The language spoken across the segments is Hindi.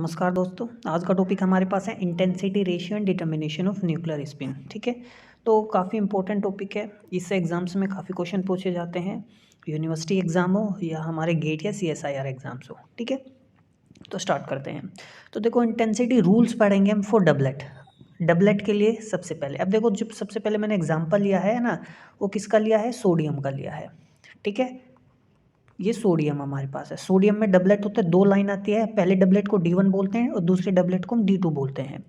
नमस्कार दोस्तों। आज का टॉपिक हमारे पास है intensity ratio and determination of nuclear spin. ठीक है, तो काफ़ी इंपॉर्टेंट टॉपिक है। इससे एग्जाम्स में काफ़ी क्वेश्चन पूछे जाते हैं, यूनिवर्सिटी एग्ज़ाम हो या हमारे गेट या CSIR एग्ज़ाम्स हो। ठीक है, तो स्टार्ट करते हैं। तो देखो, इंटेंसिटी रूल्स पढ़ेंगे हम फॉर डबलेट। डबलेट के लिए सबसे पहले, अब देखो, जो सबसे पहले मैंने एग्जाम्पल लिया है ना, वो किसका लिया है? सोडियम का लिया है। ठीक है, ये सोडियम हमारे पास है। सोडियम में डबलेट होता है, दो लाइन आती है। पहले डबलेट को D1 बोलते हैं और दूसरे डबलेट को हम D2 बोलते हैं।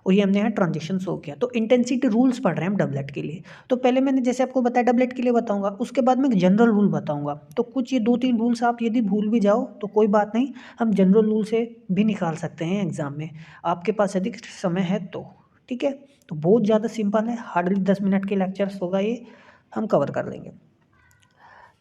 और ये हमने यहाँ ट्रांजिशन शो किया। तो इंटेंसिटी रूल्स पढ़ रहे हैं हम डबलेट के लिए। तो पहले मैंने जैसे आपको बताया डबलेट के लिए बताऊंगा, उसके बाद मैं जनरल रूल बताऊंगा। तो कुछ ये 2-3 रूल्स आप यदि भूल भी जाओ तो कोई बात नहीं, हम जनरल रूल से भी निकाल सकते हैं एग्जाम में, आपके पास यदि समय है तो। ठीक है, तो बहुत ज़्यादा सिंपल है, हार्डली 10 मिनट के लेक्चर्स होगा, ये हम कवर कर लेंगे।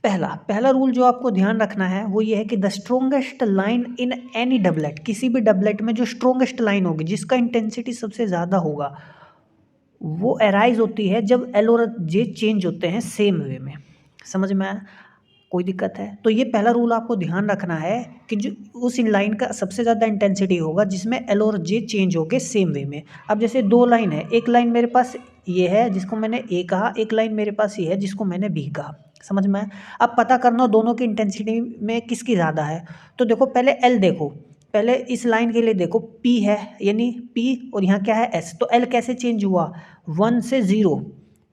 पहला रूल जो आपको ध्यान रखना है वो ये है कि the strongest line in any doublet, किसी भी डबलेट में जो स्ट्रोंगेस्ट लाइन होगी, जिसका इंटेंसिटी सबसे ज़्यादा होगा, वो अराइज होती है जब एल और जे चेंज होते हैं सेम वे में। समझ में आया? कोई दिक्कत है? तो ये पहला रूल आपको ध्यान रखना है कि जो उस इन लाइन का सबसे ज़्यादा इंटेंसिटी होगा जिसमें एल और जे चेंज हो गए सेम वे में। अब जैसे दो लाइन है, एक लाइन मेरे पास ये है जिसको मैंने ए कहा, एक लाइन मेरे पास ये है जिसको मैंने बी कहा। समझ में आया? अब पता करना दोनों की इंटेंसिटी में किसकी ज़्यादा है। तो देखो, पहले एल देखो, पहले इस लाइन के लिए देखो, पी है, यानी पी और यहाँ क्या है? एस। तो एल कैसे चेंज हुआ? 1 से 0।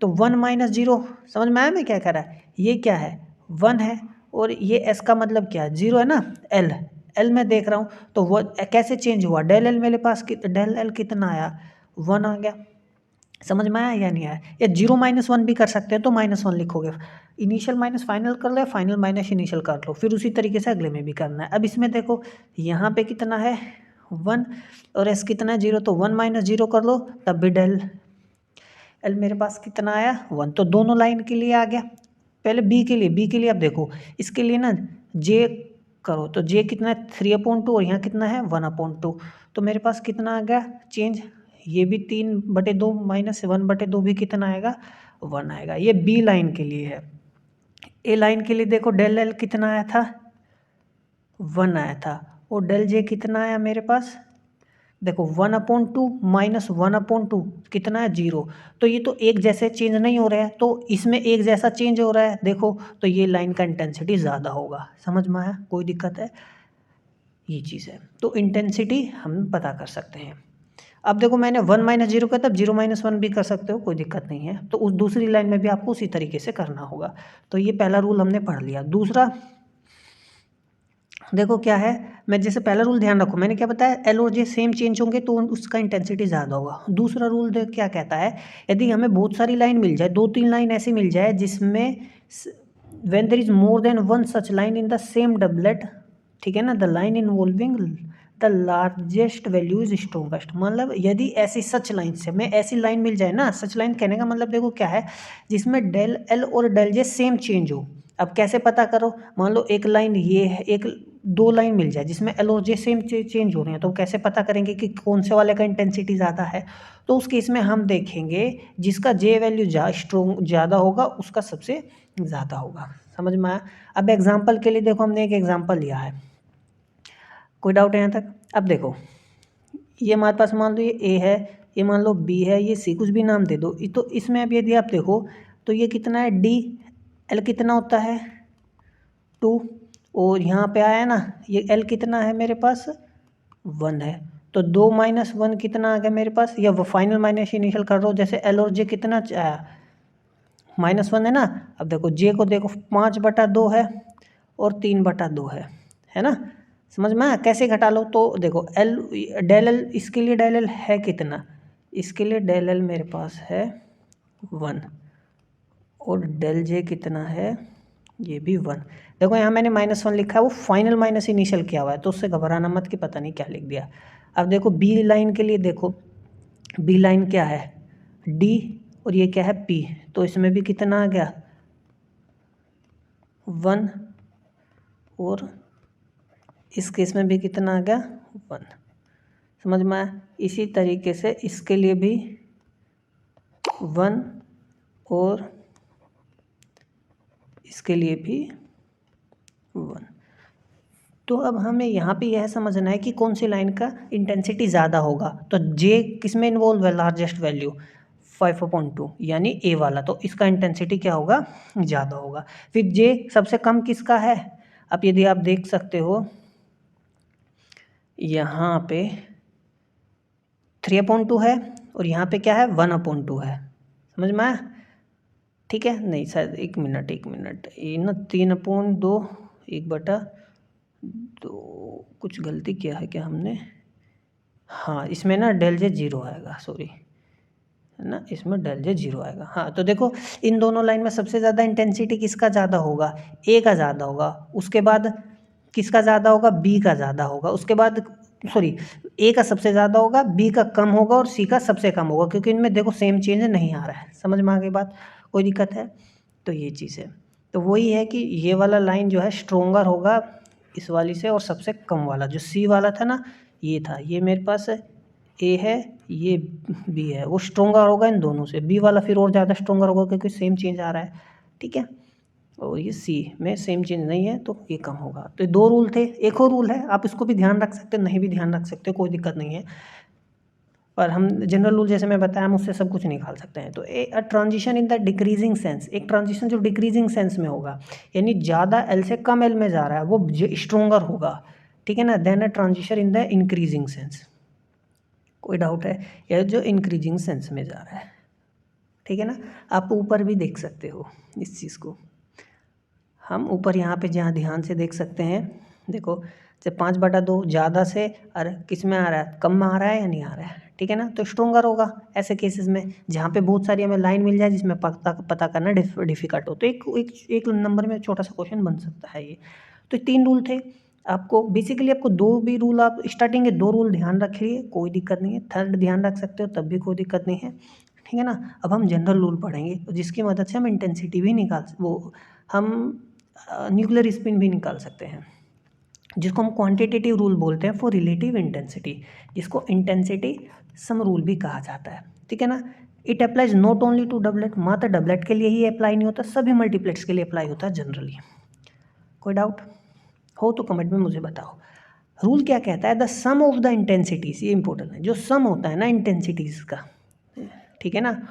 तो 1 माइनस 0, समझ में आया मैं क्या कह रहा है? ये क्या है? 1 है, और ये एस का मतलब क्या है? 0 है ना। एल मैं देख रहा हूँ, तो वो कैसे चेंज हुआ? डेल एल मेरे पास डेल एल कितना आया? 1 आ गया। समझ में आया या नहीं आया? या 0-1 भी कर सकते हैं, तो -1 लिखोगे। इनिशियल माइनस फाइनल कर लो, फाइनल माइनस इनिशियल कर लो, फिर उसी तरीके से अगले में भी करना है। अब इसमें देखो, यहाँ पे कितना है? 1, और एस कितना है? 0। तो 1 माइनस 0 कर लो, तब भी डेल एल मेरे पास कितना आया? 1। तो दोनों लाइन के लिए आ गया। पहले बी के लिए अब देखो, इसके लिए ना जे करो, तो जे कितना है? 3/2, और यहाँ कितना है? 1/2। तो मेरे पास कितना आ गया चेंज? ये भी 3/2 माइनस 1/2 भी कितना आएगा? 1 आएगा। ये बी लाइन के लिए है। ए लाइन के लिए देखो, डेल एल कितना आया था? 1 आया था, और डेल जे कितना आया मेरे पास? देखो, 1/2 माइनस 1/2 कितना है? 0। तो ये तो एक जैसे चेंज नहीं हो रहा है, तो इसमें एक जैसा चेंज हो रहा है देखो, तो ये लाइन का इंटेंसिटी ज़्यादा होगा। समझ में आया? कोई दिक्कत है? ये चीज़ है, तो इंटेंसिटी हम पता कर सकते हैं। अब देखो, मैंने 1 माइनस 0 का, तब 0-1 भी कर सकते हो, कोई दिक्कत नहीं है। तो उस दूसरी लाइन में भी आपको उसी तरीके से करना होगा। तो ये पहला रूल हमने पढ़ लिया। दूसरा देखो क्या है, मैं जैसे पहला रूल ध्यान रखो, मैंने क्या बताया? एल और जे सेम चेंज होंगे तो उसका इंटेंसिटी ज़्यादा होगा। दूसरा रूल देख क्या कहता है, यदि हमें बहुत सारी लाइन मिल जाए, 2-3 लाइन ऐसी मिल जाए जिसमें when there is more than one such line in the same doublet, ठीक है ना, the line involving the largest value is strongest. मतलब यदि ऐसी सच लाइन से हमें ऐसी लाइन मिल जाए ना, सच लाइन कहने का मतलब देखो क्या है, जिसमें डेल एल और डेल जे सेम चेंज हो। अब कैसे पता करो? मान लो एक लाइन ये है, एक दो लाइन मिल जाए जिसमें एल और जे सेम चेंज हो रहे हैं, तो कैसे पता करेंगे कि कौन से वाले का इंटेंसिटी ज़्यादा है? तो उस केस में हम देखेंगे जिसका जे वैल्यू ज़्यादा होगा उसका सबसे ज़्यादा होगा। समझ में आया? अब एग्जाम्पल के लिए देखो, हमने एक एग्जाम्पल लिया है, कोई डाउट है यहाँ तक? अब देखो, ये हमारे पास मान लो ये ए है, ये मान लो बी है, ये सी, कुछ भी नाम दे दो। तो इसमें अब यदि आप देखो, तो ये कितना है? डी एल कितना होता है? 2। और यहाँ पे आया ना, ये एल कितना है मेरे पास? 1 है। तो 2-1 कितना आ गया मेरे पास? या वो फाइनल माइनस इनिशियल कर रहा हूँ, जैसे एल और जे कितना आया? -1 है ना। अब देखो, जे को देखो, 5/2 है और 3/2 है ना। समझ में आया? कैसे घटा लो? तो देखो, एल डेल एल, इसके लिए डेल एल है कितना? इसके लिए डेल एल मेरे पास है 1, और डेल जे कितना है? ये भी 1। देखो, यहाँ मैंने -1 लिखा है, वो फाइनल माइनस इनिशियल किया हुआ है, तो उससे घबराना मत कि पता नहीं क्या लिख दिया। अब देखो, बी लाइन के लिए देखो, बी लाइन क्या है? डी, और ये क्या है? पी। तो इसमें भी कितना आ गया? 1, और इस केस में भी कितना आ गया? 1। समझ में आया? इसी तरीके से इसके लिए भी 1, और इसके लिए भी 1। तो अब हमें यहाँ पे यह समझना है कि कौन सी लाइन का इंटेंसिटी ज़्यादा होगा। तो जे किस में इन्वॉल्व है, लार्जेस्ट वैल्यू 5/2 यानी ए वाला, तो इसका इंटेंसिटी क्या होगा, ज़्यादा होगा। फिर जे सबसे कम किसका है, अब यदि आप देख सकते हो यहाँ पे 3/2 है और यहाँ पे क्या है 1/2 है, समझ में आया? ठीक है, नहीं शायद 1 मिनट ये ना 3/2 1/2 कुछ गलती किया है क्या हमने, हाँ इसमें ना डेल जे 0 आएगा, सॉरी है ना, इसमें डेल जे 0 आएगा। हाँ तो देखो इन दोनों लाइन में सबसे ज़्यादा इंटेंसिटी किसका ज़्यादा होगा, ए का ज़्यादा होगा, उसके बाद किसका ज़्यादा होगा, बी का ज़्यादा होगा, उसके बाद सॉरी ए का सबसे ज़्यादा होगा, बी का कम होगा और सी का सबसे कम होगा, क्योंकि इनमें देखो सेम चेंज नहीं आ रहा है। समझ में आ गई बात, कोई दिक्कत है? तो ये चीज़ है, तो वही है कि ये वाला लाइन जो है स्ट्रोंगर होगा इस वाली से, और सबसे कम वाला जो सी वाला था ना, ये था, ये मेरे पास ए है, ये बी है, वो स्ट्रोंगर होगा इन दोनों से, बी वाला फिर और ज़्यादा स्ट्रोंगर होगा क्योंकि सेम चेंज आ रहा है, ठीक है। और ये सी में सेम चेंज नहीं है तो ये कम होगा। तो दो रूल थे, एक और रूल है, आप इसको भी ध्यान रख सकते हो, नहीं भी ध्यान रख सकते हो, कोई दिक्कत नहीं है, पर हम जनरल रूल जैसे मैं बताया हम उससे सब कुछ निकाल सकते हैं। तो अ transition in the decreasing sense, एक ट्रांजिशन जो डिक्रीजिंग सेंस में होगा, यानी ज़्यादा एल से कम एल में जा रहा है, वो स्ट्रोंगर होगा, ठीक है ना, then a transition in the increasing sense. कोई डाउट है? यह जो इंक्रीजिंग सेंस में जा रहा है, ठीक है ना। आप ऊपर भी देख सकते हो इस चीज़ को, हम ऊपर यहाँ पे जहाँ ध्यान से देख सकते हैं, देखो जब 5/2 ज़्यादा से अरे किस में आ रहा है, कम में आ रहा है या नहीं आ रहा है, ठीक है ना, तो स्ट्रोंगर होगा ऐसे केसेस में जहाँ पे बहुत सारी हमें लाइन मिल जाए जिसमें पता करना डिफिकल्ट हो। तो एक नंबर में छोटा सा क्वेश्चन बन सकता है ये। तो 3 रूल थे, आपको बेसिकली आपको 2 भी रूल, आप स्टार्टिंग के 2 रूल ध्यान रखिए, कोई दिक्कत नहीं है, थर्ड ध्यान रख सकते हो तब भी कोई दिक्कत नहीं है, ठीक है ना। अब हम जनरल रूल पढ़ेंगे जिसकी मदद से हम इंटेंसिटी भी हम न्यूक्लियर स्पिन भी निकाल सकते हैं, जिसको हम क्वांटिटेटिव रूल बोलते हैं फॉर रिलेटिव इंटेंसिटी, जिसको इंटेंसिटी सम रूल भी कहा जाता है, ठीक है ना। It applies not only to doublet, मात्र डबलेट के लिए ही अप्लाई नहीं होता, सभी मल्टीप्लेट्स के लिए अप्लाई होता है जनरली। कोई डाउट हो तो कमेंट में मुझे बताओ। रूल क्या कहता है, the sum of the intensities, ये इंपॉर्टेंट है, जो सम होता है ना इंटेंसिटीज़ का, ठीक है ना,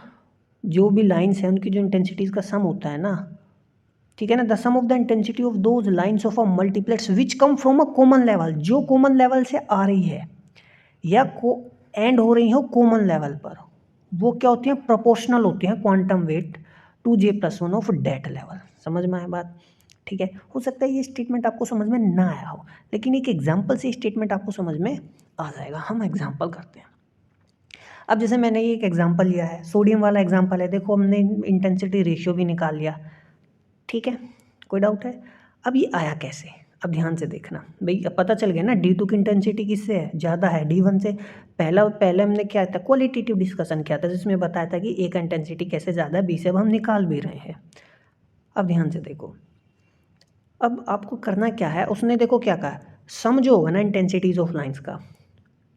जो भी लाइन्स हैं उनकी जो इंटेंसिटीज़ का सम होता है ना, ठीक है ना, the sum of the intensity of those lines of a multiplex which come from a common level, जो कॉमन लेवल से आ रही है या एंड हो रही हो कॉमन लेवल पर, वो क्या होती हैं, प्रोपोर्शनल होती हैं quantum weight to J+1 of that level. समझ में आया बात, ठीक है। हो सकता है ये स्टेटमेंट आपको समझ में ना आया हो, लेकिन एक एग्जाम्पल से स्टेटमेंट आपको समझ में आ जाएगा। हम एग्जाम्पल करते हैं। अब जैसे मैंने ये एक एग्जाम्पल लिया है, सोडियम वाला एग्जाम्पल है, देखो हमने इंटेंसिटी रेशियो भी निकाल लिया, ठीक है, कोई डाउट है? अब ये आया कैसे, अब ध्यान से देखना भाई, अब पता चल गया ना D2 की इंटेंसिटी किससे है, ज़्यादा है, D1 से। पहले हमने क्या था, क्वालिटेटिव डिस्कशन किया था जिसमें बताया था कि A का इंटेंसिटी कैसे ज़्यादा है B से, अब हम निकाल भी रहे हैं। अब ध्यान से देखो, अब आपको करना क्या है, उसने देखो क्या कहा, सम जो होगा ना इंटेंसिटीज ऑफ लाइन्स का,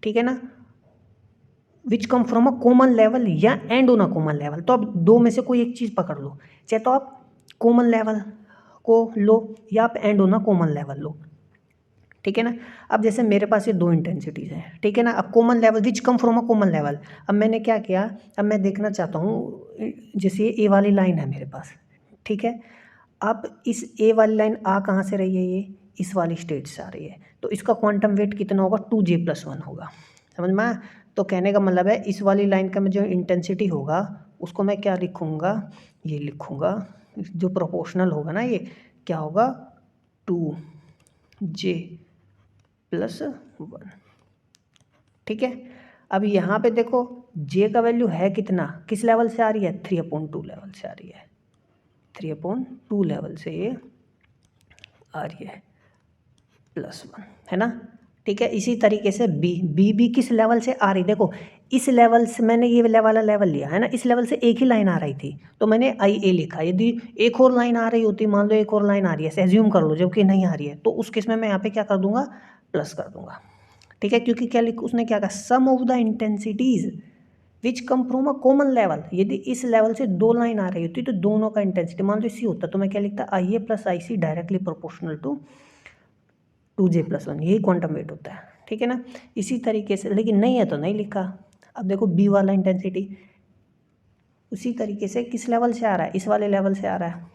ठीक है ना, which come from a common level या end on a common level. तो अब दो में से कोई एक चीज़ पकड़ लो, चाहे तो आप कॉमन लेवल को लो या आप end on a common level लो, ठीक है ना। अब जैसे मेरे पास ये 2 इंटेंसिटीज़ हैं, ठीक है ना, अब common level which come from a common level, अब मैंने क्या किया, अब मैं देखना चाहता हूँ, जैसे ये ए वाली लाइन है मेरे पास, ठीक है, अब इस ए वाली लाइन आ कहाँ से रही है, ये इस वाली स्टेट से आ रही है, तो इसका क्वांटम वेट कितना होगा, 2J+1 होगा। समझ में आया? तो कहने का मतलब है इस वाली लाइन का जो इंटेंसिटी होगा उसको मैं क्या लिखूँगा, ये लिखूँगा, जो प्रोपोर्शनल होगा ना, ये क्या होगा, 2J+1, ठीक है। अब यहाँ पे देखो J का वैल्यू है कितना, किस लेवल से आ रही है, 3/2 लेवल से आ रही है, 3/2 लेवल से ये आ रही है, +1, है ना, ठीक है। इसी तरीके से बी भी किस लेवल से आ रही, देखो इस लेवल से मैंने ये वाला लेवल लिया है ना, इस लेवल से एक ही लाइन आ रही थी तो मैंने IA लिखा, यदि एक और लाइन आ रही होती, मान लो एक और लाइन आ रही है, एज्यूम कर लो जबकि नहीं आ रही है, तो उस केस में मैं यहाँ पे क्या कर दूंगा, प्लस कर दूंगा, ठीक है, क्योंकि क्या उसने क्या कहा, some of the intensities which come from a common level, यदि इस लेवल से 2 लाइन आ रही होती तो दोनों का इंटेंसिटी मान लो इसी होता, तो मैं क्या लिखता, IA + IC directly proportional to 2J+1, यही क्वांटम वेट होता है, ठीक है ना। इसी तरीके से, लेकिन नहीं है तो नहीं लिखा। अब देखो बी वाला इंटेंसिटी उसी तरीके से किस लेवल से आ रहा है, इस वाले लेवल से आ रहा है,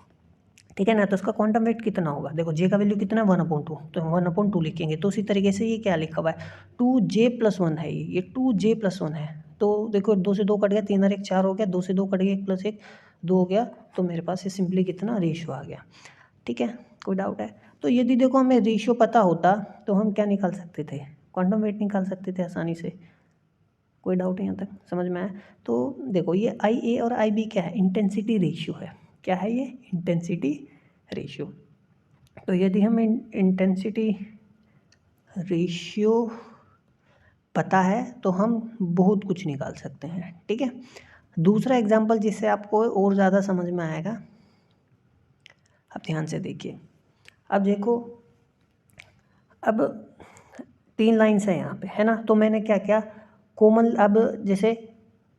ठीक है ना। तो उसका क्वांटम वेट कितना होगा, देखो जे का वैल्यू कितना है 1/2, तो हम 1/2 लिखेंगे। तो उसी तरीके से ये क्या लिखा हुआ है 2J+1 है, ये 2J+1 है। तो देखो 2 से 2 कट गया, 3 और 1 4 हो गया, 2 से 2 कट गया, 1 + 1 2 हो गया। तो मेरे पास ये सिंपली कितना रेशियो आ गया, ठीक है। कोई डाउट है? तो यदि देखो हमें रेशियो पता होता तो हम क्या निकाल सकते थे, क्वांटम वेट निकाल सकते थे आसानी से। कोई डाउट है यहाँ तक, समझ में आया? तो देखो ये IA और IB क्या है, इंटेंसिटी रेशियो है। क्या है ये, इंटेंसिटी रेशियो। तो यदि हमें इंटेंसिटी रेशियो पता है तो हम बहुत कुछ निकाल सकते हैं, ठीक है। दूसरा एग्जांपल जिससे आपको और ज़्यादा समझ में आएगा, आप ध्यान से देखिए। अब देखो, अब 3 लाइन्स है यहाँ पे, है ना। तो मैंने क्या किया, कॉमन, अब जैसे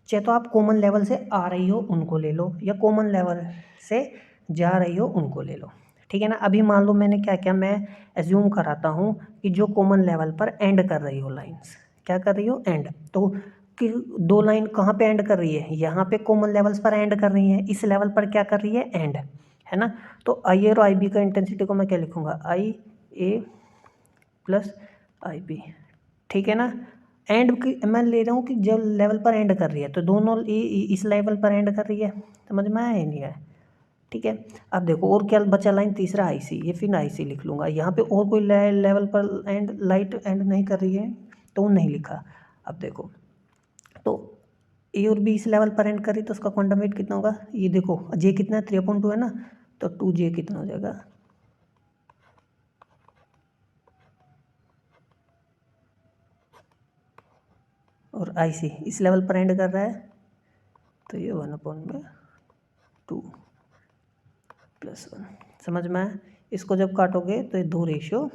चाहे तो आप कॉमन लेवल से आ रही हो उनको ले लो, या कॉमन लेवल से जा रही हो उनको ले लो, ठीक है ना। अभी मान लो मैंने क्या किया, मैं एज्यूम कराता हूँ कि जो कॉमन लेवल पर एंड कर रही हो लाइन्स, क्या कर रही हो, एंड। तो कि 2 लाइन कहाँ पे एंड कर रही है, यहाँ पे कॉमन लेवल्स पर एंड कर रही है, इस लेवल पर क्या कर रही है, एंड, है ना। तो IA और IB का इंटेंसिटी को मैं क्या लिखूँगा, IA + IB, ठीक है ना। एंड मैं ले रहा हूँ कि जब लेवल पर एंड कर रही है, तो दोनों इस लेवल पर एंड कर रही है, समझ में आया नहीं आया, ठीक है। अब देखो और क्या बचा लाइन, तीसरा IC, ये फिर IC लिख लूँगा। यहाँ पे और कोई लेवल पर एंड लाइट एंड नहीं कर रही है तो वो नहीं लिखा। अब देखो, तो A और B इस लेवल पर एंड कर रही, तो उसका क्वांटम वेट कितना होगा, ये देखो J कितना है, 3/2 है ना, तो 2J कितना हो जाएगा, और IC इस लेवल पर एंड कर रहा है, तो ये 1/2 + 1, समझ में आया। इसको जब काटोगे तो ये 2:1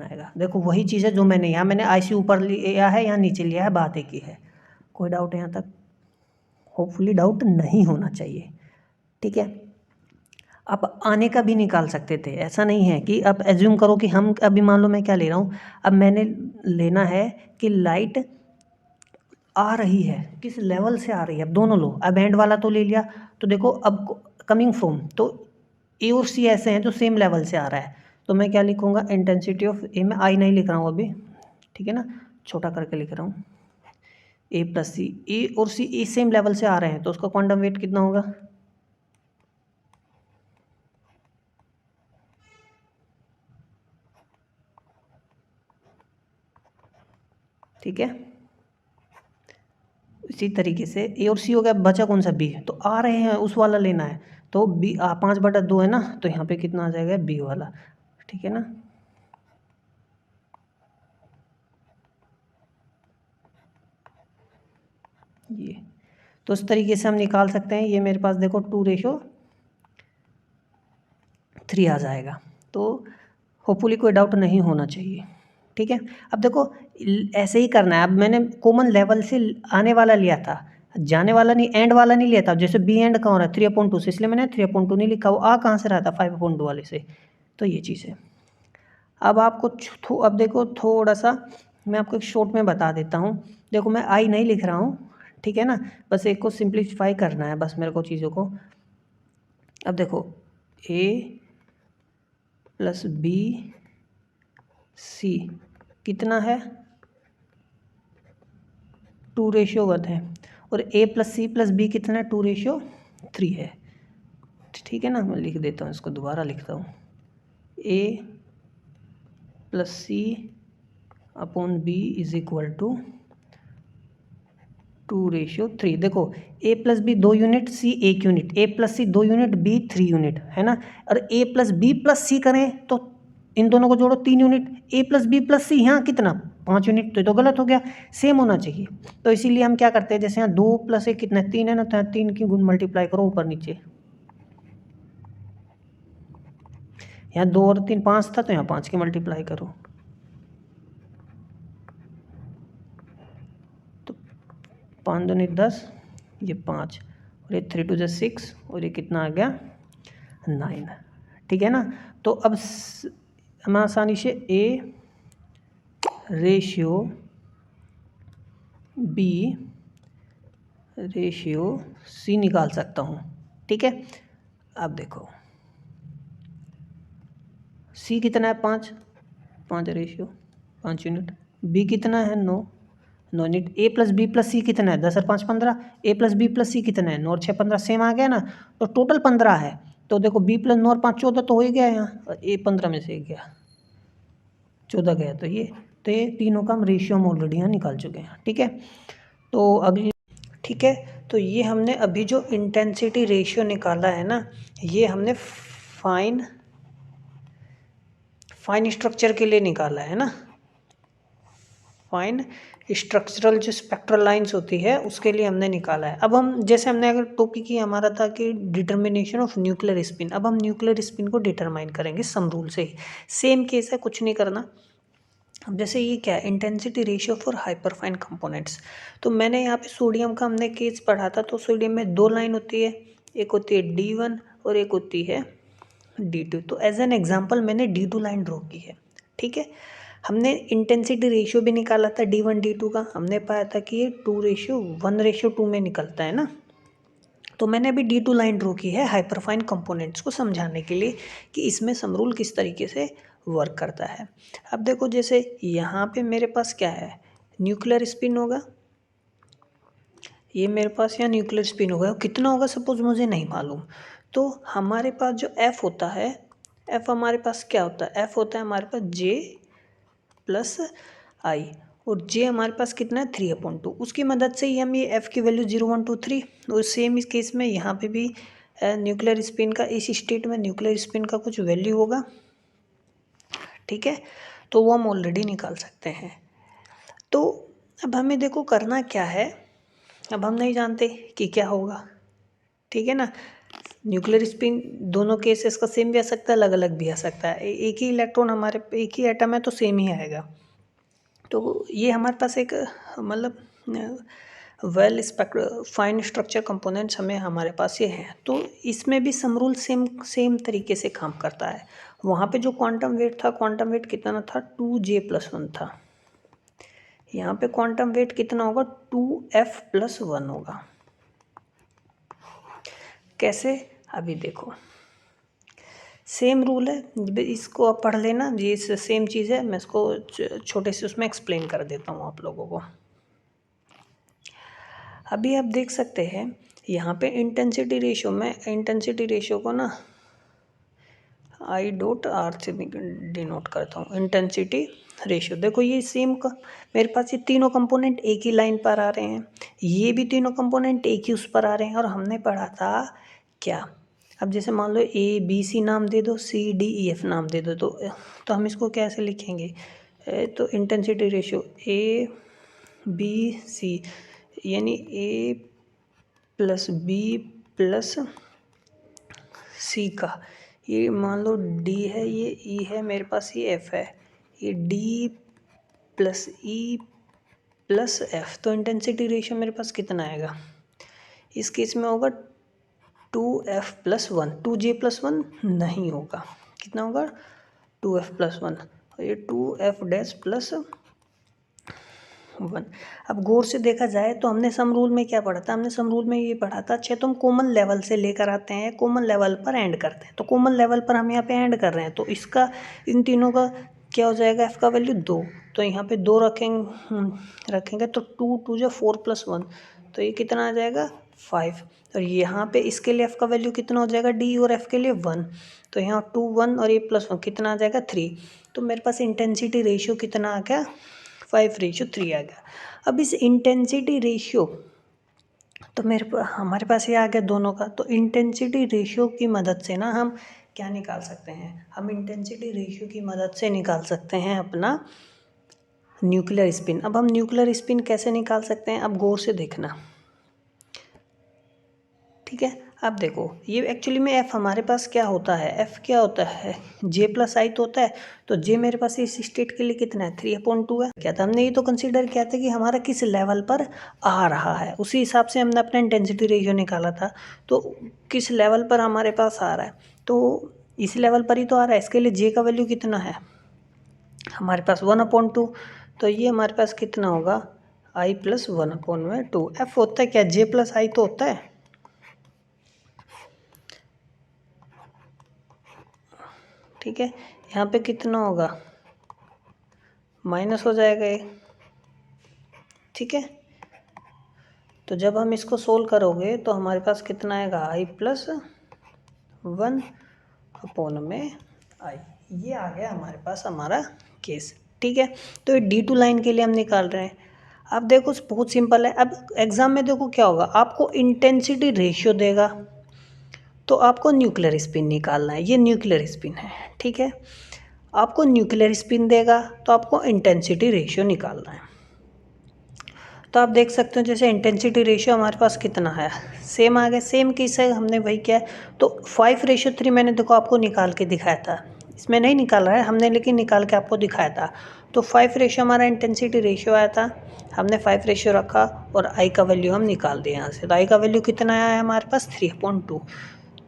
आएगा। देखो वही चीज़ है जो मैंने यहाँ, मैंने IC ऊपर लिया है, यहाँ नीचे लिया है, बात एक ही है। कोई डाउट है यहाँ तक? होपफुली डाउट नहीं होना चाहिए, ठीक है। आप आने का भी निकाल सकते थे, ऐसा नहीं है कि आप एज्यूम करो कि हम, अभी मान लो मैं क्या ले रहा हूँ, अब मैंने लेना है कि लाइट आ रही है, किस लेवल से आ रही है, अब दोनों लो। अब एंड वाला तो ले लिया, तो देखो अब कमिंग फ्रॉम, तो A और C ऐसे हैं जो सेम लेवल से आ रहा है, तो मैं क्या लिखूँगा, इंटेंसिटी ऑफ A, में I नहीं लिख रहा हूँ अभी, ठीक है ना, छोटा करके लिख रहा हूँ, A + C, A और C सेम लेवल से आ रहे हैं, तो उसका क्वांटम वेट कितना होगा, ठीक है। इसी तरीके से A और C हो गया, बचा कौन सा, B, तो आ रहे हैं उस वाला लेना है, तो B 5/2 है ना, तो यहाँ पे कितना आ जाएगा, B वाला, ठीक है ना। ये तो इस तरीके से हम निकाल सकते हैं। ये मेरे पास देखो 2:3 आ जाएगा, तो होपफुली कोई डाउट नहीं होना चाहिए, ठीक है। अब देखो ऐसे ही करना है। अब मैंने कॉमन लेवल से आने वाला लिया था, जाने वाला नहीं, एंड वाला नहीं लिया था। जैसे B एंड कहाँ हो रहा है, 3/2 से, इसलिए मैंने 3/2 नहीं लिखा। वो आ कहाँ से रहा था, 5/2 वाले से, तो ये चीज़ है। अब आपको अब देखो थोड़ा सा मैं आपको एक शॉर्ट में बता देता हूँ। देखो मैं I नहीं लिख रहा हूँ, ठीक है ना, बस एक को सिंप्लीफाई करना है बस मेरे को चीज़ों को। अब देखो A + B C कितना है, 2:1 है, और A + C + B कितना है, 2:3 है, ठीक है ना। मैं लिख देता हूँ, इसको दोबारा लिखता हूँ, A + C/B = 2:3। देखो A + B 2 unit, C 1 unit, A + C 2 unit, B 3 unit, है ना। और A + B + C करें तो इन दोनों को जोड़ो, 3 यूनिट, A + B + C यहाँ कितना, 5 यूनिट, तो ये तो गलत हो गया, सेम होना चाहिए। तो इसीलिए हम क्या करते हैं, जैसे यहाँ 2 + 1 कितना है, 3 है ना, तो यहाँ 3 की गुण मल्टीप्लाई करो ऊपर नीचे। यहाँ 2 और 3 5 था, तो यहाँ 5 की मल्टीप्लाई करो, तो 5 दूनी 10, ये 5, और ये 3 × 2 = 6, और ये कितना आ गया, 9, ठीक है ना। तो अब मैं आसानी से A ratio B ratio C निकाल सकता हूँ। ठीक है, अब देखो C कितना है 5 रेशियो 5 यूनिट, B कितना है 9 unit, A plus B plus C कितना है 10 और 5 15, A plus B plus C कितना है 9 और 6 15, सेम आ गया ना, तो टोटल 15 है। तो देखो B प्लस 9 और 5 14 तो हो ही गया यहाँ, और A 15 में से गया 14 गया, तो ये तीनों का हम रेशियो हम ऑलरेडी यहाँ निकाल चुके हैं। ठीक है, तो अगली ठीक है, तो ये हमने अभी जो इंटेंसिटी रेशियो निकाला है ना, ये हमने फाइन स्ट्रक्चर के लिए निकाला है ना, फाइन स्ट्रक्चरल जो स्पेक्ट्रल लाइंस होती है उसके लिए हमने निकाला है। अब हम जैसे हमने अगर टॉपिक ही हमारा था कि डिटर्मिनेशन ऑफ न्यूक्लियर स्पिन, अब हम न्यूक्लियर स्पिन को डिटरमाइन करेंगे सम रूल से ही। सेम केस है, कुछ नहीं करना। अब जैसे ये क्या है, intensity ratio for hyperfine components, तो मैंने यहाँ पे सोडियम का हमने केस पढ़ा था। तो सोडियम में 2 लाइन होती है, एक होती है D1 और एक होती है D2। तो एज एन एग्जांपल मैंने D2 लाइन ड्रॉ की है। ठीक है, हमने इंटेंसिटी रेशियो भी निकाला था D1 D2 का, हमने पाया था कि ये 2:1:2 में निकलता है ना। तो मैंने अभी D2 लाइन ड्रॉ की है हाइपरफाइन कंपोनेंट्स को समझाने के लिए कि इसमें सम रूल किस तरीके से वर्क करता है। अब देखो जैसे यहाँ पे मेरे पास क्या है, न्यूक्लियर स्पिन होगा, ये मेरे पास यहाँ न्यूक्लियर स्पिन होगा, कितना होगा सपोज मुझे नहीं मालूम। तो हमारे पास जो F होता है, F हमारे पास क्या होता है, F होता है हमारे पास J प्लस I, और J हमारे पास कितना है 3/2। उसकी मदद से ही हम ये F की वैल्यू 0 1 2 3, और सेम इस केस में यहाँ पे भी न्यूक्लियर स्पिन का, इस स्टेट में न्यूक्लियर स्पिन का कुछ वैल्यू होगा। ठीक है, तो वो हम ऑलरेडी निकाल सकते हैं। तो अब हमें देखो करना क्या है, अब हम नहीं जानते कि क्या होगा। ठीक है ना, न्यूक्लियर स्पिन दोनों केसेस का सेम भी आ सकता है, अलग अलग भी आ सकता है। एक ही इलेक्ट्रॉन हमारे, एक ही एटम है तो सेम ही आएगा। तो ये हमारे पास एक मतलब वेल फाइन स्ट्रक्चर कंपोनेंट्स हमें हमारे पास ये हैं। तो इसमें भी सम रूल सेम तरीके से काम करता है। वहाँ पे जो क्वांटम वेट था, क्वांटम वेट कितना था 2J+1 था। यहाँ पे क्वांटम वेट कितना होगा 2F+1 होगा। कैसे, अभी देखो सेम रूल है, इसको आप पढ़ लेना, ये सेम चीज़ है। मैं इसको छोटे से उसमें एक्सप्लेन कर देता हूँ आप लोगों को। अभी आप देख सकते हैं यहाँ पे इंटेंसिटी रेशियो में, इंटेंसिटी रेशियो को ना I.R से डिनोट करता हूँ, इंटेंसिटी रेशियो। देखो ये सेम का मेरे पास ये तीनों कंपोनेंट एक ही लाइन पर आ रहे हैं, ये भी तीनों कंपोनेंट एक ही उस पर आ रहे हैं। और हमने पढ़ा था क्या, अब जैसे मान लो A B C नाम दे दो, C D E F नाम दे दो, तो हम इसको कैसे लिखेंगे, तो intensity ratio A B C यानी A+B+C का, ये मान लो D है, ये E है, मेरे पास ये F है, ये D+E+F। तो इंटेंसिटी रेशियो मेरे पास कितना आएगा, इस केस में होगा 2F+1, 2J+1 नहीं होगा, कितना होगा 2F+1, और ये 2F+1। अब गौर से देखा जाए तो हमने सम रूल में क्या पढ़ा था, हमने सम रूल में ये पढ़ा था, अच्छा तो हम कॉमन लेवल से लेकर आते हैं, कॉमन लेवल पर एंड करते हैं। तो कॉमन लेवल पर हम यहाँ पे एंड कर रहे हैं, तो इसका इन तीनों का क्या हो जाएगा, F का वैल्यू 2, तो यहाँ पे 2 रखेंगे तो 2 2 जो 4+1, तो ये कितना आ जाएगा 5। और यहाँ पे इसके लिए F का वैल्यू कितना हो जाएगा, D और F के लिए 1, तो यहाँ 2 1 और ये +1 कितना आ जाएगा 3। तो मेरे पास इंटेंसिटी रेशियो कितना आ गया 5:3 आ गया। अब इस इंटेंसिटी रेशियो, तो हमारे पास ये आ गया दोनों का। तो इंटेंसिटी रेशियो की मदद से ना हम क्या निकाल सकते हैं, हम इंटेंसिटी रेशियो की मदद से निकाल सकते हैं अपना न्यूक्लियर स्पिन। अब हम न्यूक्लियर स्पिन कैसे निकाल सकते हैं, अब गौर से देखना। ठीक है, अब देखो ये एक्चुअली में F हमारे पास क्या होता है, F क्या होता है J+I तो होता है। तो J मेरे पास इस स्टेट के लिए कितना है 3/2 है। क्या था, हमने ये तो कंसीडर किया था कि हमारा किस लेवल पर आ रहा है, उसी हिसाब से हमने अपना इंटेंसिटी रेशियो निकाला था। तो किस लेवल पर हमारे पास आ रहा है, तो इस लेवल पर ही तो आ रहा है, इसके लिए J का वैल्यू कितना है हमारे पास 1/2, तो ये हमारे पास कितना होगा I + 1/2। F होता है क्या, J + I तो होता है, ठीक है। यहाँ पे कितना होगा, माइनस हो जाएगा ये, ठीक है। तो जब हम इसको सोल्व करोगे तो हमारे पास कितना आएगा, I + 1/I। ये आ गया हमारे पास हमारा केस, ठीक है। तो ये D2 लाइन के लिए हम निकाल रहे हैं। अब देखो बहुत सिंपल है। अब एग्जाम में देखो क्या होगा, आपको इंटेंसिटी रेशियो देगा तो आपको न्यूक्लियर स्पिन निकालना है, ये न्यूक्लियर स्पिन है, ठीक है। आपको न्यूक्लियर स्पिन देगा तो आपको इंटेंसिटी रेशियो निकालना है। तो आप देख सकते हो जैसे इंटेंसिटी रेशियो हमारे पास कितना है, सेम आ गया। सेम किससे हमने वही किया है, तो 5:3 मैंने देखो आपको निकाल के दिखाया था, इसमें नहीं निकाला है हमने लेकिन निकाल के आपको दिखाया था। तो 5 रेशियो हमारा इंटेंसिटी रेशियो आया था, हमने 5 रेशियो रखा और आई का वैल्यू हम निकाल दिए यहाँ से। तो आई का वैल्यू कितना आया है हमारे पास 3.2।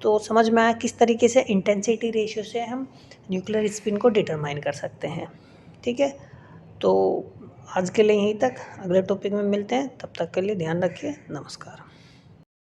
तो समझ में आया किस तरीके से इंटेंसिटी रेशियो से हम न्यूक्लियर स्पिन को डिटरमाइन कर सकते हैं, ठीक है। तो आज के लिए यहीं तक, अगले टॉपिक में मिलते हैं, तब तक के लिए ध्यान रखिए, नमस्कार।